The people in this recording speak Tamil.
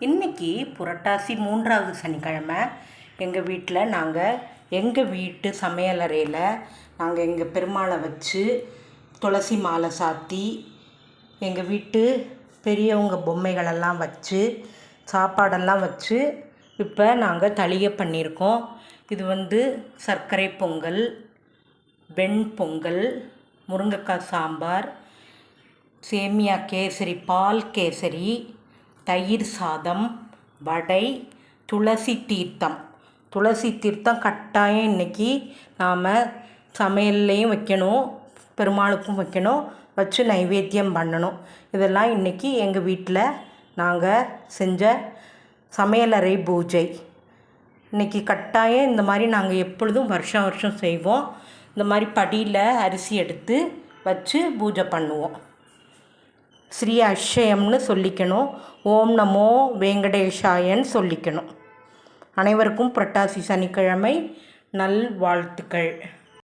இன்றைக்கி புரட்டாசி 3வது சனிக்கிழமை எங்கள் வீட்டு சமையலறையில் நாங்கள் எங்கள் பெருமாளை வச்சு துளசி மாலை சாத்தி எங்கள் வீட்டு பெரியவங்க பொம்மைகளெல்லாம் வச்சு சாப்பாடெல்லாம் வச்சு இப்போ நாங்கள் தளிகை பண்ணியிருக்கோம். இது சர்க்கரை பொங்கல், வெண்பொங்கல், முருங்கைக்காய் சாம்பார், சேமியா கேசரி, பால் கேசரி, தயிர் சாதம், வடை, துளசி தீர்த்தம் கட்டாயம் இன்றைக்கி நாம் சமையல்லையும் வைக்கணும், பெருமாளுக்கும் வைக்கணும், வச்சு நைவேத்தியம் பண்ணணும். இதெல்லாம் இன்றைக்கி எங்கள் வீட்டில் நாங்கள் செஞ்ச சமையலறை பூஜை. இன்றைக்கி கட்டாயம் இந்த மாதிரி நாங்கள் எப்பொழுதும் வருஷம் செய்வோம். இந்த மாதிரி படியில் அரிசி எடுத்து வச்சு பூஜை பண்ணுவோம். ஸ்ரீ அக்ஷயம்னு சொல்லிக்கணும். ஓம் நமோ வெங்கடேஷாயன்னு சொல்லிக்கணும். அனைவருக்கும் புரட்டாசி சனிக்கிழமை நல்வாழ்த்துக்கள்.